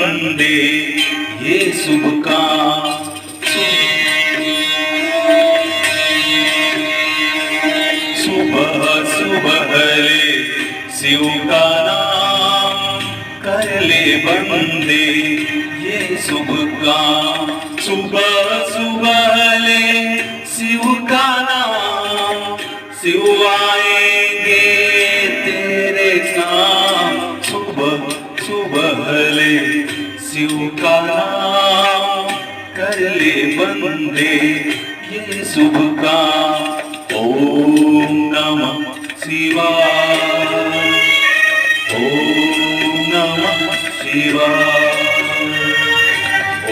बंदे ये शुभ काम। सुबह सुबह ले शिव का नाम कर ले बंदे ये शुभ काम। सुबह सुबह ले शिव का नाम, शिव आएंगे तेरे काम। सुबह सुबह ले शिव का नाम कर ले बंदे ये शुभ काम। ओम नमः शिवाय।